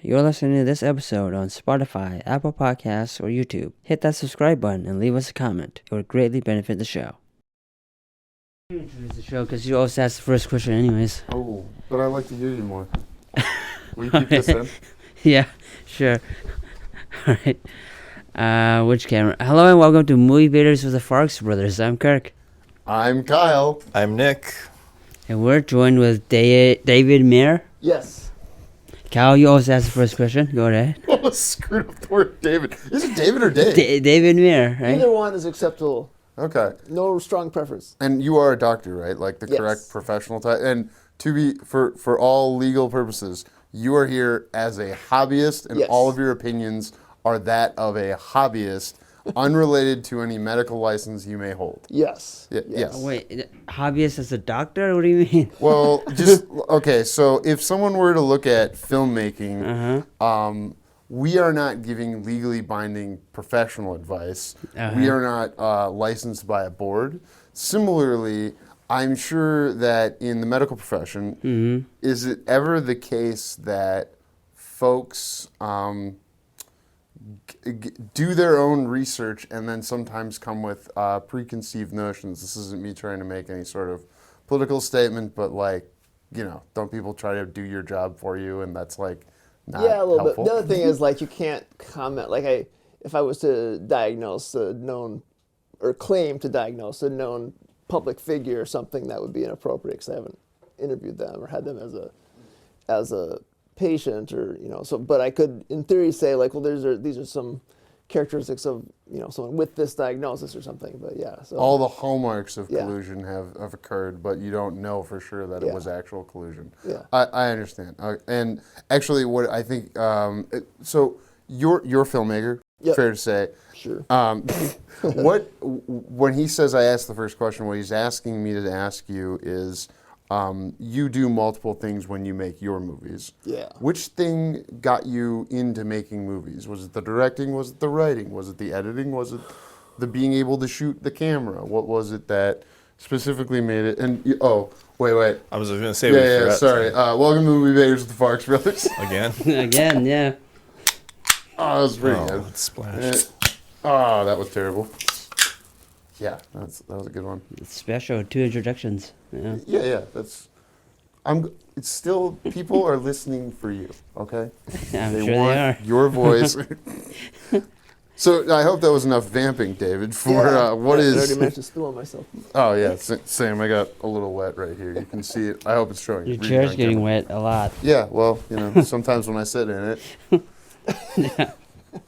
You're listening to this episode on Spotify, Apple Podcasts, or YouTube. Hit that subscribe button and leave us a comment. It would greatly benefit the show. You introduce the show because you always ask the first question anyways. Oh, but I like to hear you more. Will you keep this in? Yeah, sure. Alright. Which camera? Hello and welcome to Movie Vaders with the Farx brothers. I'm Kirk. I'm Kyle. I'm Nick. And we're joined with David Mair. Yes. Kyle, you always ask the first question. Go ahead. Oh, screwed up the word David. Is it David or Dave? David Mair, right? Either one is acceptable. Okay. No strong preference. And you are a doctor, right? Like the correct professional type. And to be for all legal purposes, you are here as a hobbyist, and all of your opinions are that of a hobbyist, unrelated to any medical license you may hold. Yes. Yes. Oh, wait, hobbyist as a doctor? What do you mean? Well, just okay. So if someone were to look at filmmaking, we are not giving legally binding professional advice. We are not licensed by a board. Similarly, I'm sure that in the medical profession, is it ever the case that folks do their own research and then sometimes come with preconceived notions? This isn't me trying to make any sort of political statement, but like, you know, don't people try to do your job for you, and that's like not a little helpful? bit. The other thing is, like, you can't comment. Like, if I was to diagnose a known, or claim to diagnose a known public figure or something, that would be inappropriate because I haven't interviewed them or had them as a patient, or, you know. So, but I could, in theory, say like, well, these are some characteristics of, you know, someone with this diagnosis or something. But yeah, so all the hallmarks of collusion have occurred, but you don't know for sure that it was actual collusion. Yeah, I understand. And actually, what I think, so you're a filmmaker. Fair to say. Sure. When he says I asked the first question, what he's asking me to ask you is, you do multiple things when you make your movies. Yeah. Which thing got you into making movies? Was it the directing? Was it the writing? Was it the editing? Was it the being able to shoot the camera? What was it that specifically made it? And wait. I was going to say sorry. Welcome to Movie Vaders with the Farx brothers. Again? Again, yeah. Oh, that was pretty good. It splashed. That was terrible. Yeah, that was a good one. It's special, 2 introductions. Yeah. Yeah. It's still, people are listening for you. Okay. I'm They sure want they are. your voice. So I hope that was enough vamping, David. For what is? I already managed to spill on myself. Oh yeah, Sam. I got a little wet right here. You can see it. I hope it's showing. Your chair's getting wet a lot. Yeah. Well, you know, sometimes when I sit in it. Yeah.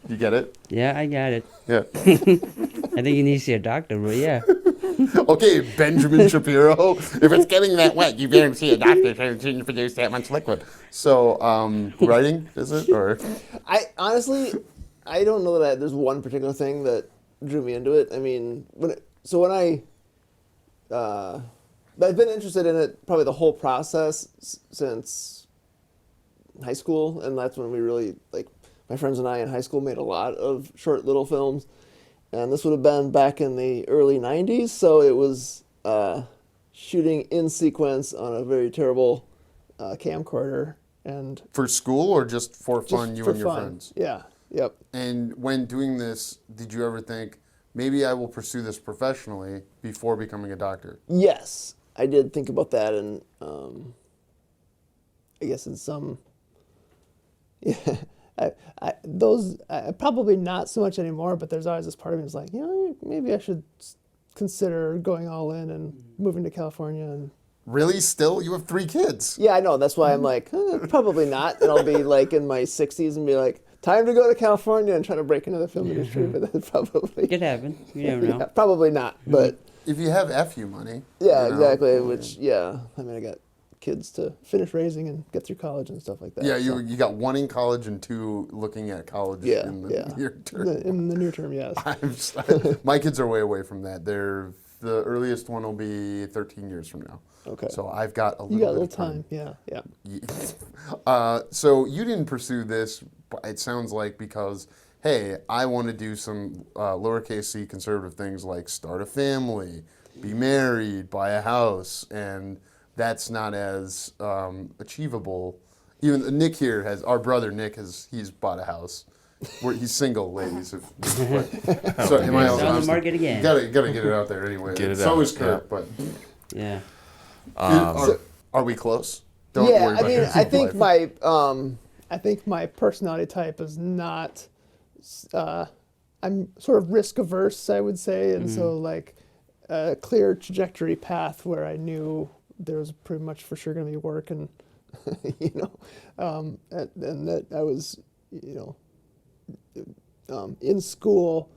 You get it? Yeah, I got it. Yeah. I think you need to see a doctor, but yeah. Okay, Benjamin Shapiro. If it's getting that wet, you better see a doctor trying to produce that much liquid. So, writing, is it? Or I honestly don't know that there's one particular thing that drew me into it. I mean, I've been interested in it probably the whole process since high school, and that's when we really, like, my friends and I in high school made a lot of short little films, and this would have been back in the early 90s, so it was shooting in sequence on a very terrible camcorder. And for school or just for fun, just you for and your fun. friends? Yeah, yep. And when doing this, did you ever think, maybe I will pursue this professionally before becoming a doctor? Yes, I did think about that, and I guess in some... Yeah. Probably not so much anymore, but there's always this part of me that's like, you know, maybe I should consider going all in and moving to California. And really, still, you have 3 kids. yeah, I know. That's why I'm like, probably not. And I'll be like in my 60s and be like, time to go to California and try to break into the film industry. But that's probably It could happen. You never know. yeah, probably not. But If you have FU money. yeah, you know, exactly. Which I mean, I got kids to finish raising and get through college and stuff like that. Yeah, so. you got 1 in college and 2 looking at college in the near term. In the near term, yes. My kids are way away from that. The earliest one will be 13 years from now. Okay. So I've got a little You got a bit little of time. Yeah. So you didn't pursue this, it sounds like, because, hey, I want to do some lowercase c conservative things like start a family, be married, buy a house, and that's not as achievable Even Nick here has, our brother Nick he's bought a house. He's single, ladies. So am I It's on the market again. Gotta get it out there anyway. Get it so out, is Kirk, but Yeah. are we close? Don't yeah, worry about your I think life. I think my personality type is not. I'm sort of risk averse, I would say, and so like a clear trajectory path where I knew there was pretty much for sure going to be work, and and that I was, in school.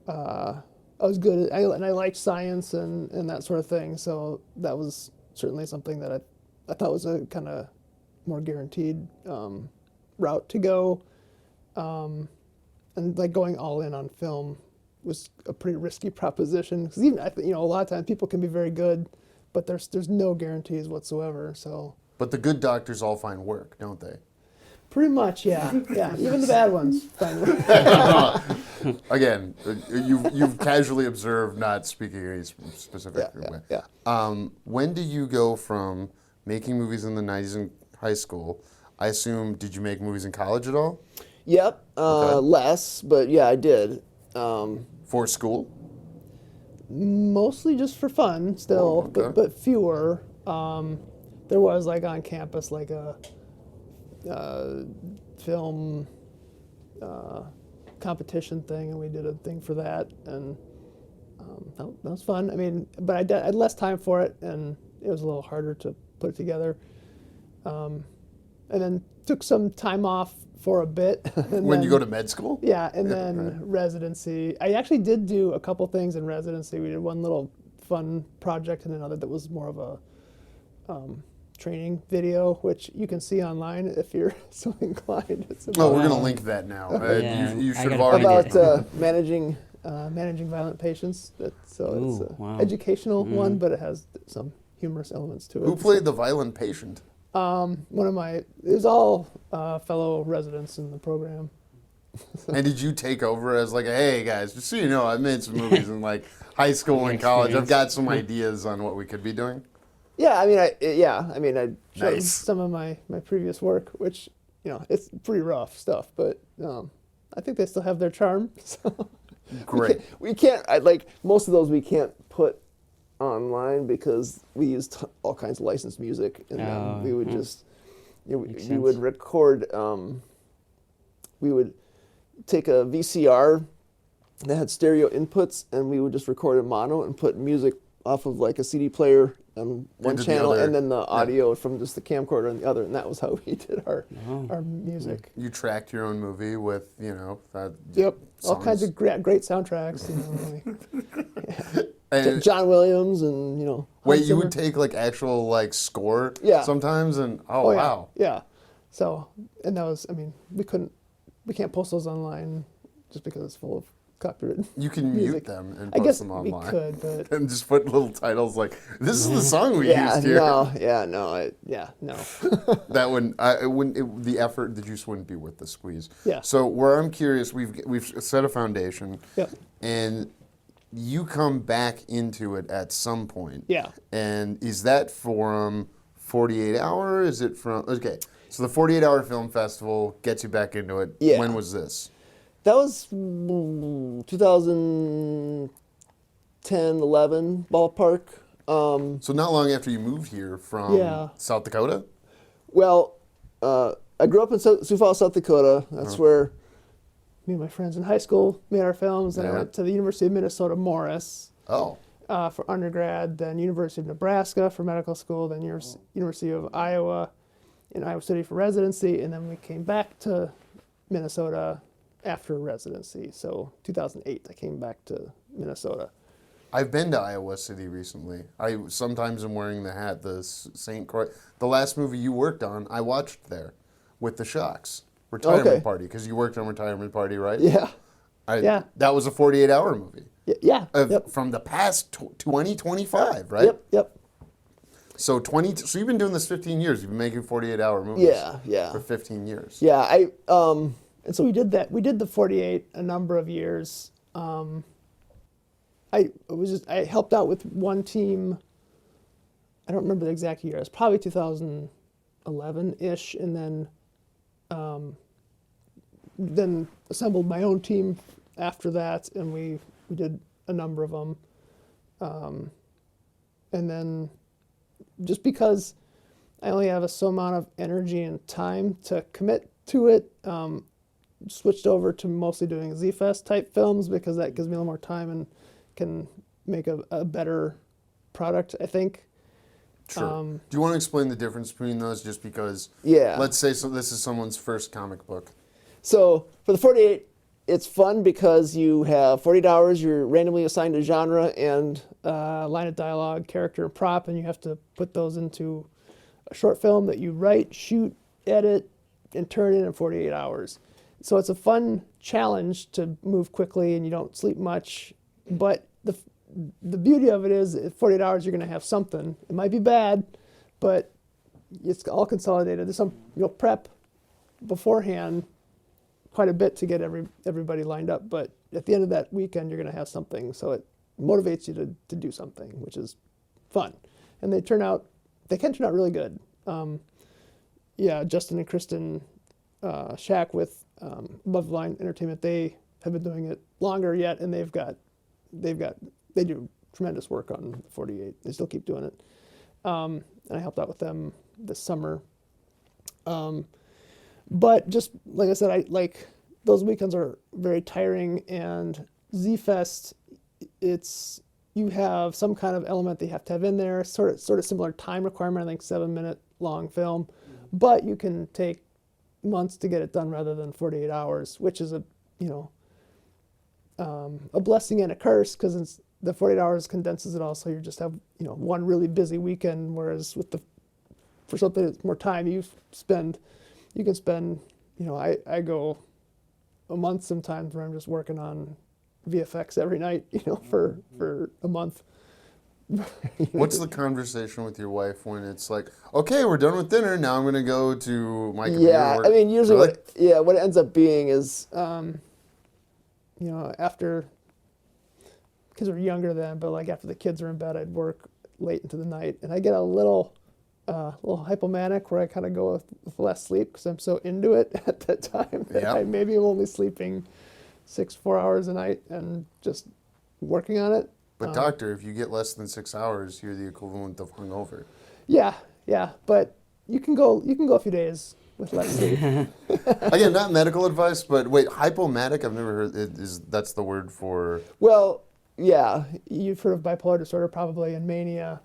I was good at, and I liked science and that sort of thing. So that was certainly something that I thought was a kind of more guaranteed route to go. And like going all in on film was a pretty risky proposition, because even a lot of times people can be very good, but there's no guarantees whatsoever. So. But the good doctors all find work, don't they? Pretty much, yeah. Even the bad ones find work. Again, you've casually observed, not speaking any specific way. Yeah. When do you go from making movies in the 90s in high school? I assume, did you make movies in college at all? Yep. Okay. Less, but yeah, I did. For school? Mostly just for fun still, Okay. but fewer. There was like on campus like a film competition thing, and we did a thing for that, and that was fun. I mean, but I had less time for it, and it was a little harder to put it together. And then took some time off for a bit. When you go to med school? Yeah, and then residency. I actually did do a couple things in residency. We did one little fun project and another that was more of a training video, which you can see online if you're so inclined. It's we're going to link that now. You should have already. About managing violent patients. It's an educational one, but it has some humorous elements to it. Who played the violent patient? It was all fellow residents in the program. And did you take over as like, hey guys, just so you know, I've made some movies in like high school and college. I've got some ideas on what we could be doing. Yeah, I showed Nice. some of my previous work, which it's pretty rough stuff, but I think they still have their charm. So Great. We can't most of those we can't put online because we used all kinds of licensed music, and then we would just we would record. We would take a VCR that had stereo inputs, and we would just record in mono and put music off of like a CD player on one Into the channel, other. and then the audio from just the camcorder on the other, and that was how we did our music. You tracked your own movie with, Yep, all songs. kinds of great soundtracks. And John Williams and wait, Hans you Zimmer. would take like actual like score Yeah. sometimes, and Yeah, wow. yeah. So, and that was, we can't post those online just because it's full of copyright. You can music. mute them and I post guess them we online. could, but And just put little titles like, this is the song we used here. no. That wouldn't, the effort, the juice wouldn't be worth the squeeze. Yeah. So where I'm curious, we've set a foundation. Yep. And you come back into it at some point. Yeah. And is that from 48 Hour? Is it from, okay. So the 48 Hour Film Festival gets you back into it. Yeah. When was this? That was 2010, 11 ballpark. So not long after you moved here from South Dakota? Well, I grew up in Sioux Falls, South Dakota. That's where me and my friends in high school made our films. And I went to the University of Minnesota Morris for undergrad, then University of Nebraska for medical school, then University of Iowa in Iowa City for residency, and then we came back to Minnesota after residency. So 2008, I came back to Minnesota. I've been to Iowa City recently. I sometimes am wearing the hat, the St. Croix. The last movie you worked on, I watched there with the Shocks. Retirement Party, because you worked on Retirement Party, right? Yeah. That was a 48-hour movie. Yeah. From the past 2025, right? Yep. So so you've been doing this 15 years. You've been making 48-hour movies. Yeah. For 15 years. Yeah, and so we did that. We did the 48 a number of years. I helped out with one team. I don't remember the exact year. It's probably 2011 11-ish, and then assembled my own team after that, and we did a number of them. And then just because I only have so amount of energy and time to commit to it, switched over to mostly doing Z-Fest type films because that gives me a little more time and can make a better product, I think. Sure. Do you want to explain the difference between those just because, Yeah. let's say this is someone's first comic book. So for the 48, it's fun because you have 48 hours, you're randomly assigned a genre and line of dialogue, character, and prop, and you have to put those into a short film that you write, shoot, edit, and turn in 48 hours. So it's a fun challenge to move quickly and you don't sleep much. But the beauty of it is at 48 hours you're going to have something. It might be bad, but it's all consolidated. There's some prep beforehand quite a bit to get everybody lined up. But at the end of that weekend you're going to have something. So it motivates you to do something, which is fun. And they can turn out really good. Justin and Kristen Shack with Above the Line Entertainment, they have been doing it longer yet, and they do tremendous work on the 48. They still keep doing it. And I helped out with them this summer. But just like I said, those weekends are very tiring, and Z-Fest, you have some kind of element that you have to have in there, sort of similar time requirement, I think 7-minute long film, but you can take months to get it done rather than 48 hours, which is a blessing and a curse because the 48 hours condenses it all, so you just have one really busy weekend, whereas for something that's more time you can spend I go a month sometimes where I'm just working on VFX every night for a month. What's the conversation with your wife when it's like, okay, we're done with dinner, now I'm going to go to my computer? Yeah, I mean, usually really? what it ends up being is, after kids are younger then, but after the kids are in bed, I'd work late into the night, and I get a little hypomanic where I kind of go with less sleep because I'm so into it at that time that I maybe am only sleeping 4 hours a night and just working on it. But doctor, if you get less than 6 hours, you're the equivalent of hungover. Yeah, but you can go a few days with less sleep. Again, not medical advice, but wait, hypomanic, I've never heard that's the word for... Well, yeah, you've heard of bipolar disorder probably and mania.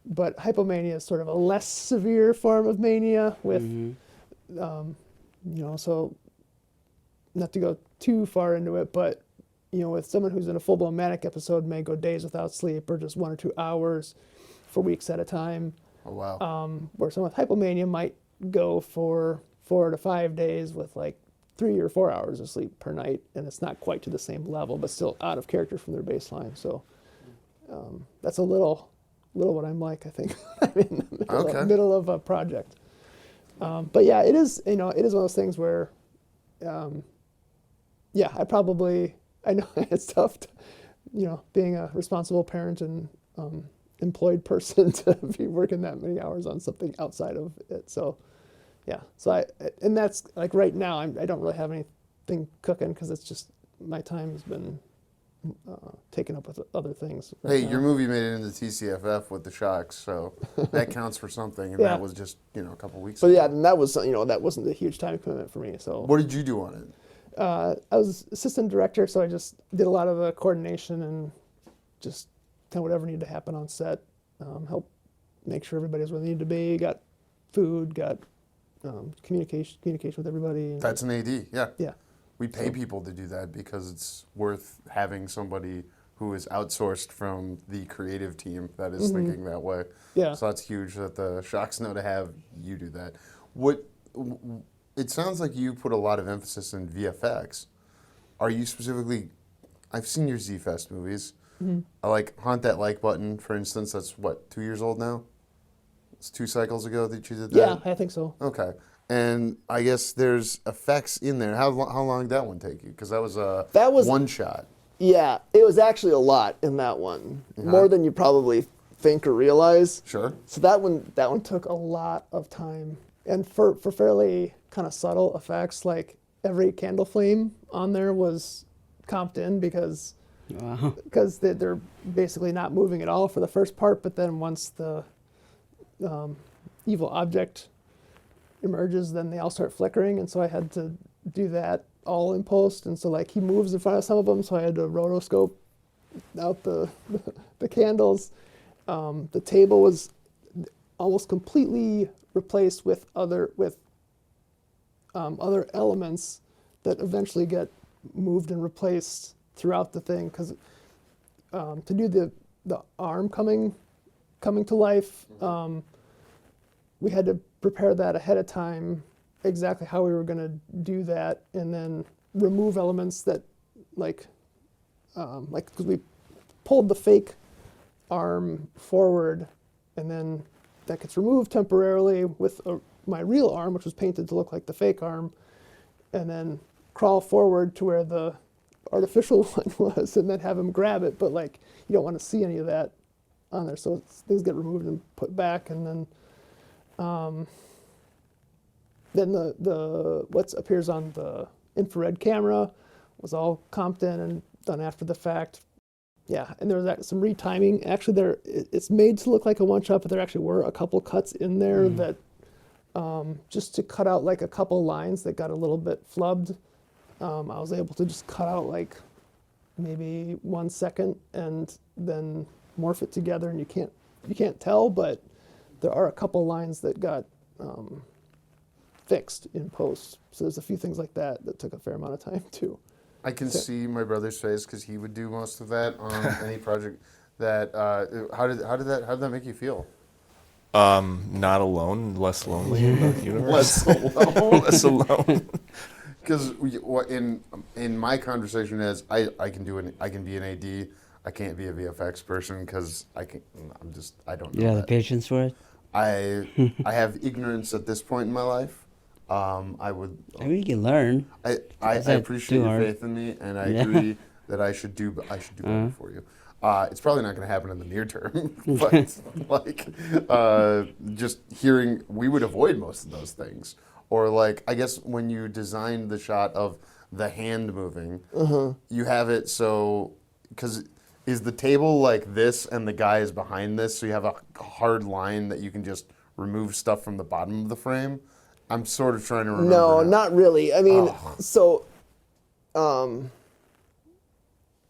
But hypomania is sort of a less severe form of mania with, so not to go too far into it, but, with someone who's in a full-blown manic episode may go days without sleep or just 1 or 2 hours for weeks at a time. Oh, wow. Where someone with hypomania might go for 4 to 5 days with 3 or 4 hours of sleep per night, and it's not quite to the same level, but still out of character from their baseline. So that's a little what I'm like, I think. I'm in the middle of a project. But yeah, it is one of those things where, I know it's tough to, being a responsible parent and employed person to be working that many hours on something outside of it. So yeah, and that's right now, I don't really have anything cooking because it's just my time has been taken up with other things. Hey, your movie made it into TCFF with the Shocks, so that counts for something, and that was just a couple weeks ago. But yeah, and that was that wasn't a huge time commitment for me. So what did you do on it? I was assistant director, so I just did a lot of the coordination and just kind of whatever needed to happen on set, help make sure everybody was where they needed to be, got food, got communication with everybody. That's an AD, yeah. Yeah. We pay people to do that because it's worth having somebody who is outsourced from the creative team that is thinking that way. Yeah. So that's huge that the Shocks know to have you do that. It sounds like you put a lot of emphasis in VFX. Are you specifically, I've seen your Z-Fest movies. I like Haunt That Like Button, for instance. That's 2 years old now? It's 2 cycles ago that you did that? Yeah, I think so. Okay. And I guess there's effects in there. How long did that one take you? Because that was one shot. Yeah, it was actually a lot in that one. More than you probably think or realize. Sure. So that one took a lot of time, and for fairly kind of subtle effects, like every candle flame on there was comped in because they're basically not moving at all for the first part, but then once the evil object emerges, then they all start flickering, and so I had to do that all in post, and so like he moves in front of some of them, so I had to rotoscope out the candles. The table was almost completely replaced with other elements that eventually get moved and replaced throughout the thing, because to do the arm coming to life, we had to prepare that ahead of time, exactly how we were going to do that, and then remove elements that like because we pulled the fake arm forward, and then that gets removed temporarily with my real arm, which was painted to look like the fake arm, and then crawl forward to where the artificial one was, and then have him grab it. But like, you don't want to see any of that on there, so things get removed and put back, and then the what appears on the infrared camera was all comped in and done after the fact. Yeah, and there was some retiming. Actually, it's made to look like a one-shot, but there actually were a couple cuts in there that just to cut out like a couple lines that got a little bit flubbed. I was able to just cut out like maybe 1 second and then morph it together, and you can't tell, but there are a couple lines that got fixed in post. So there's a few things like that took a fair amount of time too. I can see my brother's face because he would do most of that on any project. That how did that make you feel? Not alone, less lonely in the universe. Less alone. Less alone. Because in my conversation is I can be an AD. I can't be a VFX person because I don't know. You have the patience for it? I have ignorance at this point in my life. I mean, you can learn. I appreciate your faith in me, and I agree that I should do better for you. It's probably not going to happen in the near term, but like just hearing, we would avoid most of those things. Or like, I guess when you designed the shot of the hand moving, you have it so, because is the table like this and the guy is behind this, so you have a hard line that you can just remove stuff from the bottom of the frame? I'm sort of trying to remember. No, now. not really. I mean, so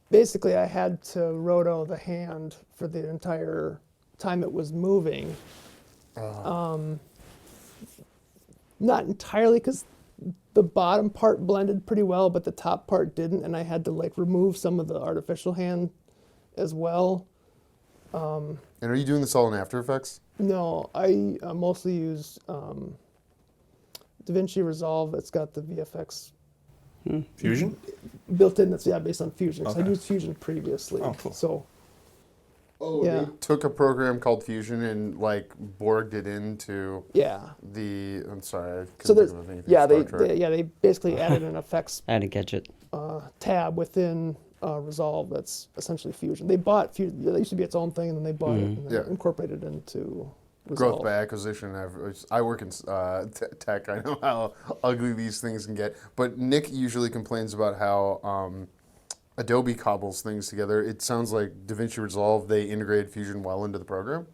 basically I had to roto the hand for the entire time it was moving. Not entirely, because the bottom part blended pretty well, but the top part didn't, and I had to like remove some of the artificial hand as well. And are you doing this all in After Effects? No, I mostly use DaVinci Resolve. It's got the VFX Fusion? built in. That's based on Fusion. Okay. So I used Fusion previously. Oh, cool. So they took a program called Fusion and like borged it into the. I'm sorry, I couldn't think of anything. They basically added an effects I had to catch it. tab within Resolve that's essentially Fusion. They bought Fusion. That used to be its own thing, and then they bought it and then incorporated it into Resolve. Growth by acquisition. I work in tech. I know how ugly these things can get. But Nick usually complains about how Adobe cobbles things together. It sounds like DaVinci Resolve, they integrated Fusion well into the program.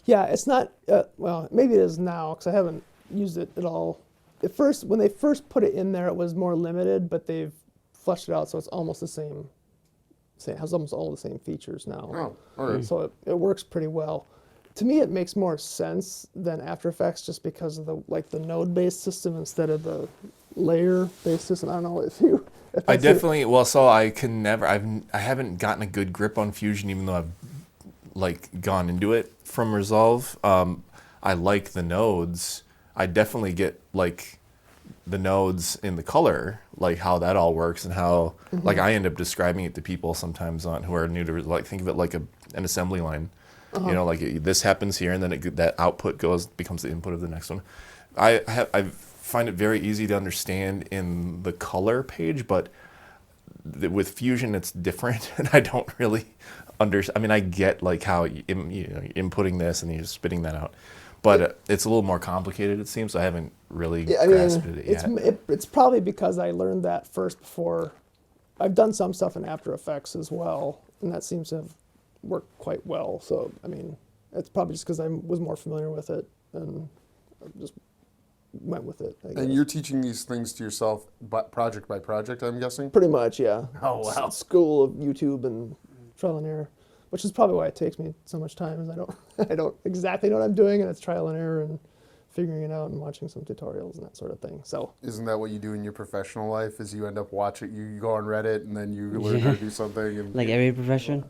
Yeah, it's not, well, maybe it is now, because I haven't used it at all. When they first put it in there, it was more limited, but they've fleshed it out, so it's almost the same. It has almost all the same features now. Oh, all right. So it works pretty well. To me, it makes more sense than After Effects, just because of the node-based system instead of the layer-based system. I don't know if you. I definitely. Well, so I can never. I haven't gotten a good grip on Fusion, even though I've like gone into it from Resolve. I like the nodes. I definitely get like the nodes in the color, like how that all works and how like I end up describing it to people sometimes who are new to like think of it like an assembly line. You know, like this happens here, and then that output becomes the input of the next one. I find it very easy to understand in the color page, but with Fusion it's different, and I don't really I mean, I get like how inputting this and you're spitting that out, but it's a little more complicated, it seems. So I haven't really grasped it yet. It's probably because I learned that first before. I've done some stuff in After Effects as well, and that seems to have worked quite well. So, I mean, it's probably just because I was more familiar with it and I just went with it, I guess. And you're teaching these things to yourself project by project, I'm guessing? Pretty much, yeah. Oh, wow. School of YouTube and trial and error, which is probably why it takes me so much time, is I don't exactly know what I'm doing, and it's trial and error and figuring it out and watching some tutorials and that sort of thing. So isn't that what you do in your professional life? Is you end up watching, you go on Reddit and then you learn how to do something? And like every profession?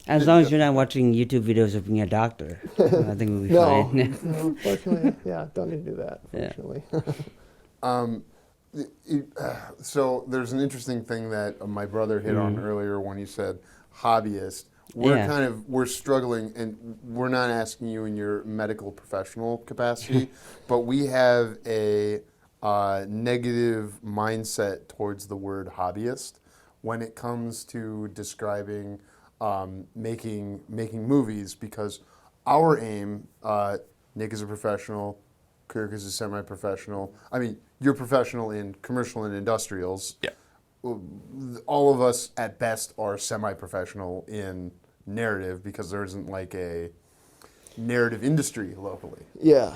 As long as you're not watching YouTube videos of being a doctor, I think we'll be fine. No, fortunately, yeah, don't need to do that, fortunately. So there's an interesting thing that my brother hit on earlier when he said hobbyist. We're struggling, and we're not asking you in your medical professional capacity, but we have a negative mindset towards the word hobbyist when it comes to describing making movies, because our aim, Nick is a professional, Kirk is a semi-professional. I mean, you're professional in commercial and industrials. Yeah. All of us at best are semi-professional in narrative, because there isn't like a narrative industry locally. Yeah.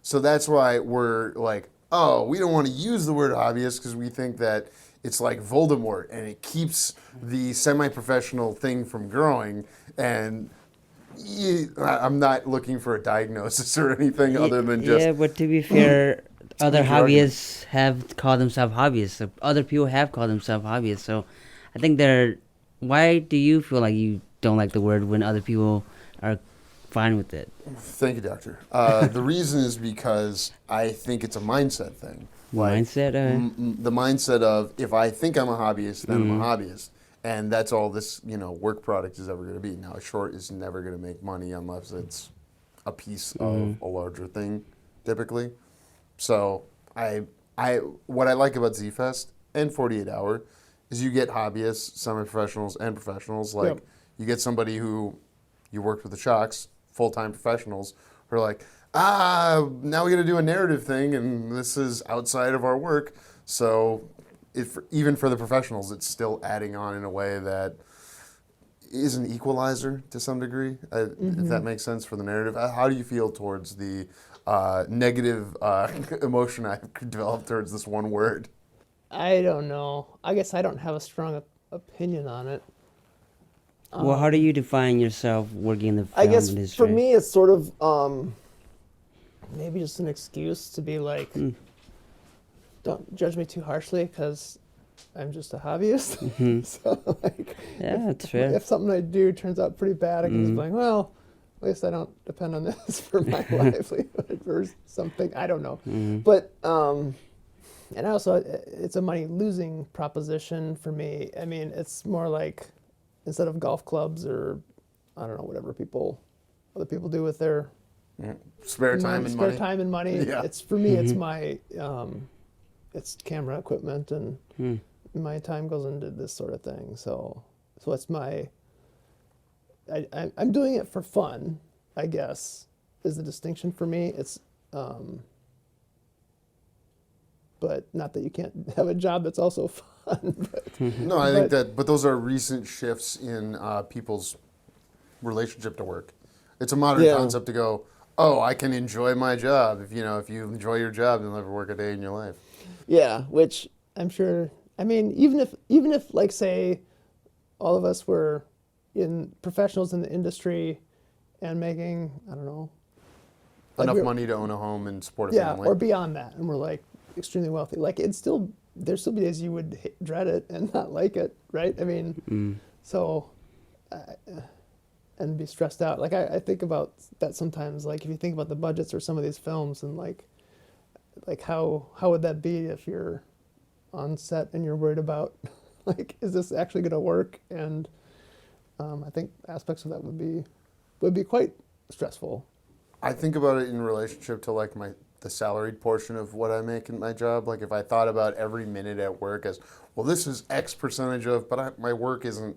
So that's why we're like, oh, we don't want to use the word hobbyist because we think that it's like Voldemort and it keeps the semi-professional thing from growing. And I'm not looking for a diagnosis or anything other than just... Yeah, but to be fair, other hobbyists have called themselves hobbyists. So other people have called themselves hobbyists. So I think why do you feel like you don't like the word when other people are fine with it? Thank you, doctor. The reason is because I think it's a mindset thing. Mindset? The mindset of, if I think I'm a hobbyist, then I'm a hobbyist. And that's all this, work product is ever going to be. Now, a short is never going to make money unless it's a piece of a larger thing, typically. So what I like about Z-Fest and 48 Hour is you get hobbyists, semi-professionals, and professionals. Like, you get somebody who you worked with the Shocks, full-time professionals, who are like, now we got to do a narrative thing, and this is outside of our work. So even for the professionals, it's still adding on in a way that is an equalizer to some degree, if that makes sense for the narrative. How do you feel towards the negative emotion I've developed towards this one word? I don't know. I guess I don't have a strong opinion on it. Well, how do you define yourself working in the film industry? I guess for me, it's sort of maybe just an excuse to be like, don't judge me too harshly because I'm just a hobbyist. So, like, that's fair. If something I do turns out pretty bad, I can just be like, well, at least I don't depend on this for my livelihood or something. I don't know. But, and also, it's a money-losing proposition for me. I mean, it's more like, instead of golf clubs or, I don't know, whatever other people do with their spare time and money. Yeah. It's, for me, it's my, it's camera equipment, and my time goes into this sort of thing. So it's my, I'm doing it for fun, I guess, is the distinction for me. It's, but not that you can't have a job that's also fun. No, I think but those are recent shifts in people's relationship to work. It's a modern concept to go, oh, I can enjoy my job. If you enjoy your job, you'll never work a day in your life. Yeah, which I'm sure. I mean, even if like, say, all of us were professionals in the industry and making, I don't know, enough money to own a home and support a family. Yeah, or beyond that, and we're like extremely wealthy. Like, there'd still be days you would dread it and not like it, right? I mean, so, and be stressed out. Like, I think about that sometimes. Like, if you think about the budgets or some of these films, and like how would that be if you're on set and you're worried about, like, is this actually going to work? And I think aspects of that would be quite stressful. I think about it in relationship to like the salaried portion of what I make in my job. Like, if I thought about every minute at work as, well, this is X percentage of, but my work isn't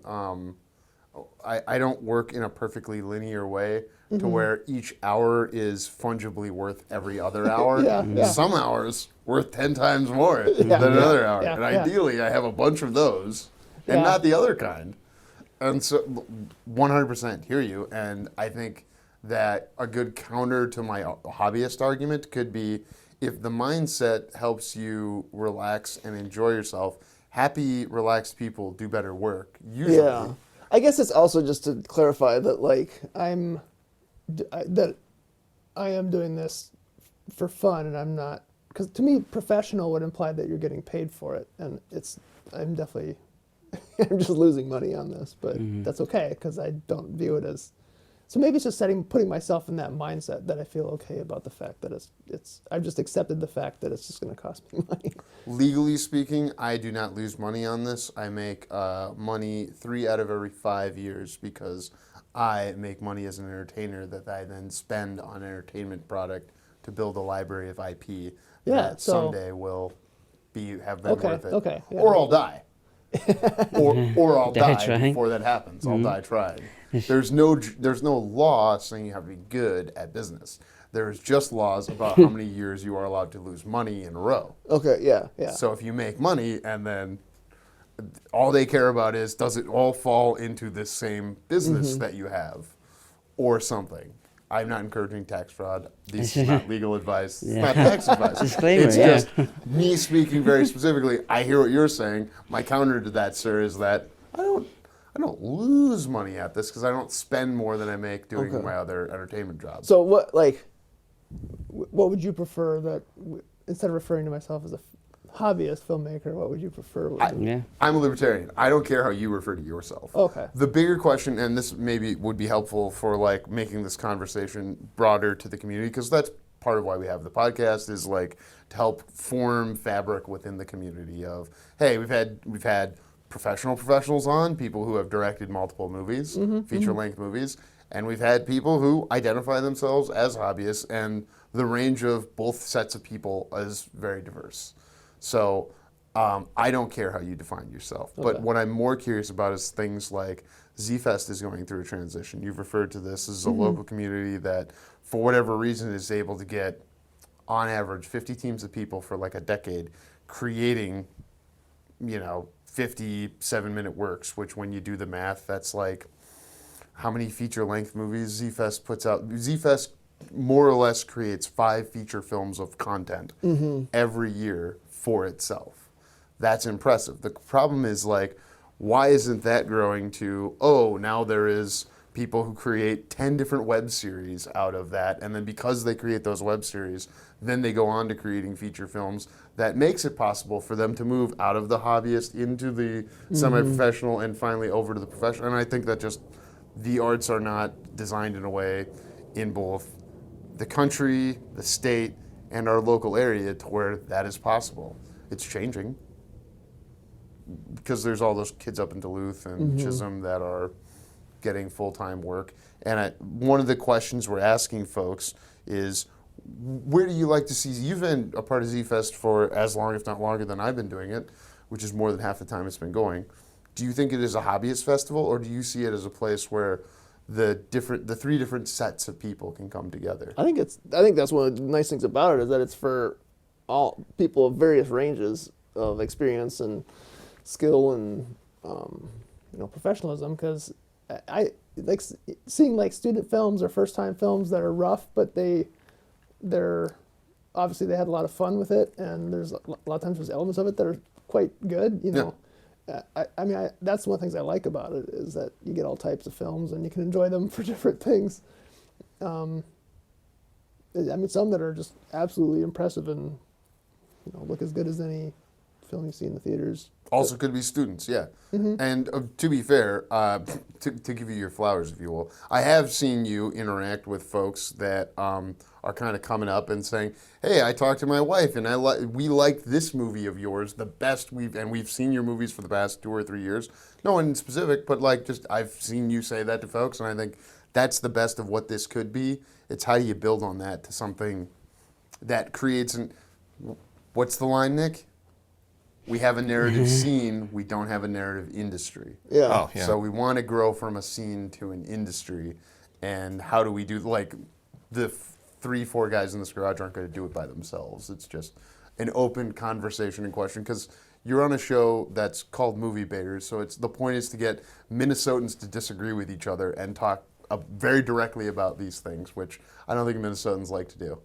I don't work in a perfectly linear way to where each hour is fungibly worth every other hour. Some hours worth 10 times more than another hour. And ideally, I have a bunch of those and not the other kind. And so 100% hear you. And I think that a good counter to my hobbyist argument could be if the mindset helps you relax and enjoy yourself, happy, relaxed people do better work, usually. Yeah. I guess it's also just to clarify that, like, I am doing this for fun, and I'm not, because to me, professional would imply that you're getting paid for it, and I'm definitely, I'm just losing money on this, but that's okay, because I don't view it as, so maybe it's just putting myself in that mindset that I feel okay about the fact that I've just accepted the fact that it's just going to cost me money. Legally speaking, I do not lose money on this. I make money 3 out of every 5 years because I make money as an entertainer that I then spend on entertainment product to build a library of IP that someday will have been worth it. Okay. Yeah. Or I'll die. or I'll Die die trying. before that happens. I'll die trying. There's no law saying you have to be good at business. There's just laws about how many years you are allowed to lose money in a row. Okay, yeah. So if you make money and then all they care about is does it all fall into this same business that you have or something. I'm not encouraging tax fraud. This is not legal advice. It's not tax advice. Disclaimer, it's just me speaking very specifically. I hear what you're saying. My counter to that, sir, is that I don't lose money at this because I don't spend more than I make doing my other entertainment jobs. So what would you prefer that, instead of referring to myself as a hobbyist filmmaker, what would you prefer? I'm a libertarian. I don't care how you refer to yourself. Okay. The bigger question, and this maybe would be helpful for like making this conversation broader to the community, because that's part of why we have the podcast, is like to help form fabric within the community of, hey, we've had professionals on, people who have directed multiple movies, feature-length movies, and we've had people who identify themselves as hobbyists, and the range of both sets of people is very diverse. So I don't care how you define yourself, but what I'm more curious about is things like Z-Fest is going through a transition. You've referred to this as a local community that, for whatever reason, is able to get, on average, 50 teams of people for like a decade creating, 57-minute works, which when you do the math, that's like how many feature-length movies Z-Fest puts out. Z-Fest more or less creates 5 feature films of content every year for itself. That's impressive. The problem is like, why isn't that growing to, now there is people who create 10 different web series out of that, and then because they create those web series, then they go on to creating feature films that makes it possible for them to move out of the hobbyist into the semi-professional and finally over to the professional. And I think that just the arts are not designed in a way in both the country, the state, and our local area to where that is possible. It's changing because there's all those kids up in Duluth and Chisholm that are getting full-time work. And one of the questions we're asking folks is, where do you like to see? You've been a part of Z-Fest for as long, if not longer, than I've been doing it, which is more than half the time it's been going. Do you think it is a hobbyist festival, or do you see it as a place where the 3 different sets of people can come together? I think that's one of the nice things about it, is that it's for all people of various ranges of experience and skill and professionalism. Because I like seeing like student films or first time films that are rough, but they're obviously they had a lot of fun with it, and there's a lot of times there's elements of it that are quite good. I mean, that's one of the things I like about it, is that you get all types of films and you can enjoy them for different things. I mean, some that are just absolutely impressive and look as good as any film you see in the theaters. Also could be students, yeah. And to be fair, to give you your flowers, if you will, I have seen you interact with folks that are kind of coming up and saying, hey, I talked to my wife and we liked this movie of yours the best we've seen your movies for the past 2 or 3 years. No one specific, but like just I've seen you say that to folks, and I think that's the best of what this could be. It's how do you build on that to something that creates what's the line, Nick? we have a narrative scene, we don't have a narrative industry. Yeah. Oh, yeah. So we want to grow from a scene to an industry, and how do we do, like, the 3-4 guys in this garage aren't going to do it by themselves. It's just an open conversation and question, because you're on a show that's called Movie Baiters, so the point is to get Minnesotans to disagree with each other and talk very directly about these things, which I don't think Minnesotans like to do.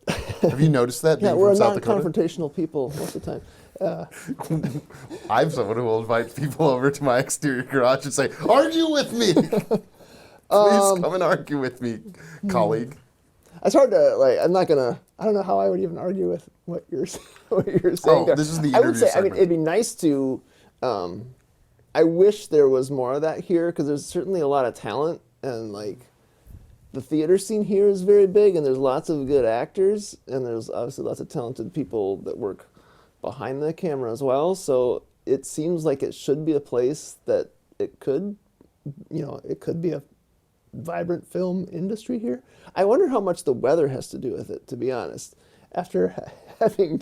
Have you noticed that? Yeah, being we're from South Dakota? non-confrontational people most of the time. I'm someone who will invite people over to my exterior garage and say, "Argue with me! Please come and argue with me, colleague." It's hard to, like, I don't know how I would even argue with what you're saying there. This is the I would interview say, segment. it'd be nice to, I wish there was more of that here, because there's certainly a lot of talent, and, like, the theater scene here is very big, and there's lots of good actors, and there's obviously lots of talented people that work behind the camera as well. So it seems like it should be a place that it could be a vibrant film industry here. I wonder how much the weather has to do with it, to be honest. After having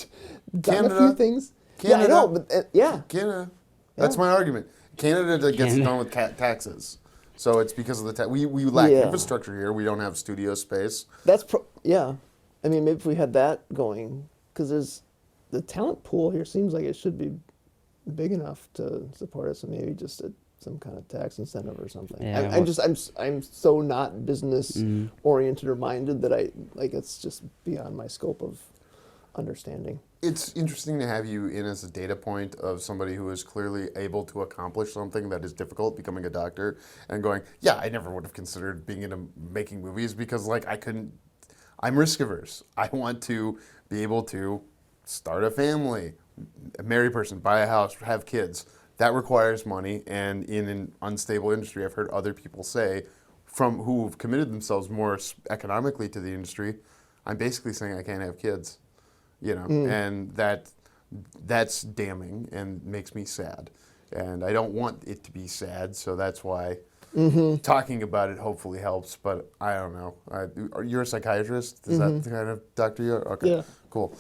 done a few things. Canada. Yeah, I know, but yeah. Canada. That's my argument. Canada gets done with taxes. So it's because of the we lack infrastructure here. We don't have studio space. Yeah. I mean, maybe if we had that going, because there's the talent pool here seems like it should be big enough to support us, and maybe just some kind of tax incentive or something. Yeah, I'm so not business oriented or minded that it's just beyond my scope of understanding. It's interesting to have you in as a data point of somebody who is clearly able to accomplish something that is difficult, becoming a doctor, and going, yeah, I never would have considered being into making movies because, like, I'm risk averse. I want to be able to start a family, a married person, buy a house, have kids. That requires money, and in an unstable industry, I've heard other people say, who've committed themselves more economically to the industry, I'm basically saying I can't have kids. And that's damning and makes me sad. And I don't want it to be sad, so that's why talking about it hopefully helps, but I don't know. You're a psychiatrist? Is that the kind of doctor you are? Okay, yeah. Cool.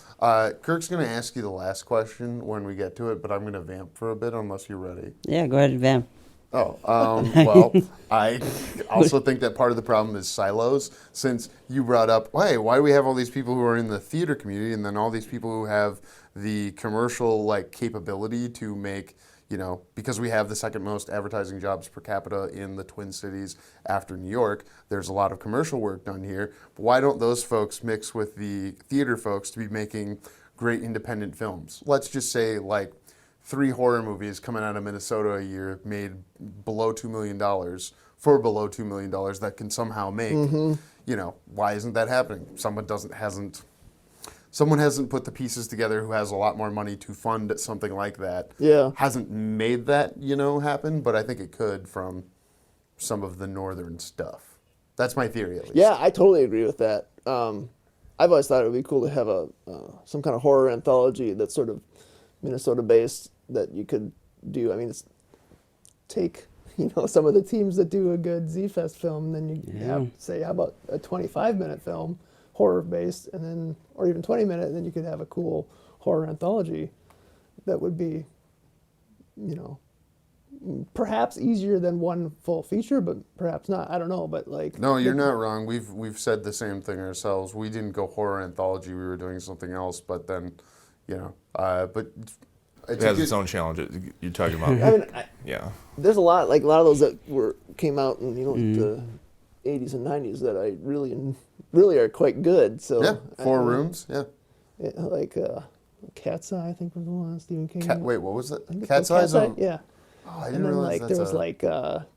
Kirk's going to ask you the last question when we get to it, but I'm going to vamp for a bit unless you're ready. Yeah, go ahead and vamp. Well, I also think that part of the problem is silos, since you brought up, hey, why do we have all these people who are in the theater community and then all these people who have the commercial capability to make, because we have the second most advertising jobs per capita in the Twin Cities after New York, there's a lot of commercial work done here. But why don't those folks mix with the theater folks to be making great independent films? Let's just say 3 horror movies coming out of Minnesota a year made below $2 million for below $2 million that can somehow make, why isn't that happening? Someone hasn't put the pieces together who has a lot more money to fund something like that. Yeah. Hasn't made that, happen, but I think it could from some of the northern stuff. That's my theory, at least. Yeah, I totally agree with that. I've always thought it would be cool to have some kind of horror anthology that's sort of Minnesota-based that you could do. I mean, take some of the teams that do a good Z-Fest film, then you say, how about a 25-minute film, horror-based, and then, or even 20-minute, and then you could have a cool horror anthology that would be, perhaps easier than one full feature, but perhaps not. I don't know, but No, you're not wrong. We've said the same thing ourselves. We didn't go horror anthology. We were doing something else, but then, but it has its own challenge. You're talking about. I mean, yeah. There's a lot of those that came out in the 80s and 90s that I really are quite good. So yeah, 4 Rooms. Yeah. Cat's Eye, I think was the one. Stephen King. Wait, what was it? Cat's Eye. Yeah. Oh, I didn't realize there was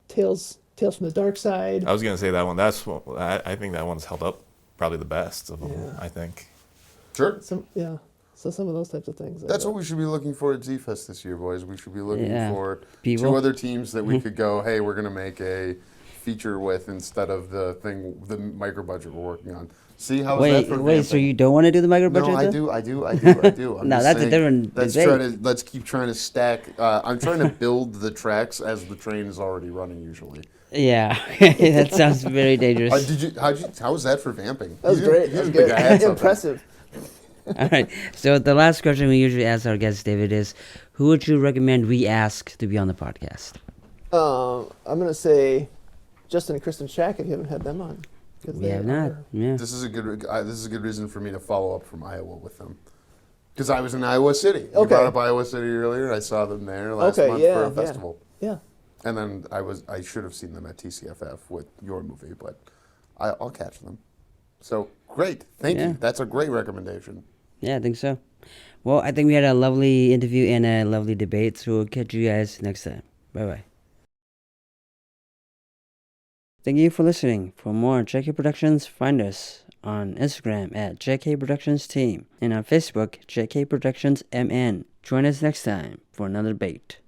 Tales from the Dark Side. I was gonna say that one. I think that one's held up probably the best of them. Yeah. I think. Sure. So some of those types of things. That's what we should be looking for at Z-Fest this year, boys. We should be looking for people. 2 other teams that we could go, hey, we're going to make a feature with instead of the micro budget we're working on. See how that for Wait, so you don't want to do the micro budget? No, I do. I'm no, that's a different debate. Let's keep trying to stack. I'm trying to build the tracks as the train is already running usually. Yeah, that sounds very dangerous. How was that for vamping? That was great. That was good. Impressive. All right. So the last question we usually ask our guest, David, is Who would you recommend we ask to be on the podcast? I'm gonna say Justin and Kristen Shack if you haven't had them on. We have not. Yeah. This is a good reason for me to follow up from Iowa with them. Because I was in Iowa City. You brought up Iowa City earlier. I saw them there last month for a festival. Yeah. And then I should have seen them at TCFF with your movie, but I'll catch them. So great, thank you. That's a great recommendation. Yeah, I think so. Well, I think we had a lovely interview and a lovely debate, so we'll catch you guys next time. Bye-bye. Thank you for listening. For more JK Productions, find us on Instagram at JK Productions Team and on Facebook, JK Productions MN. Join us next time for another debate.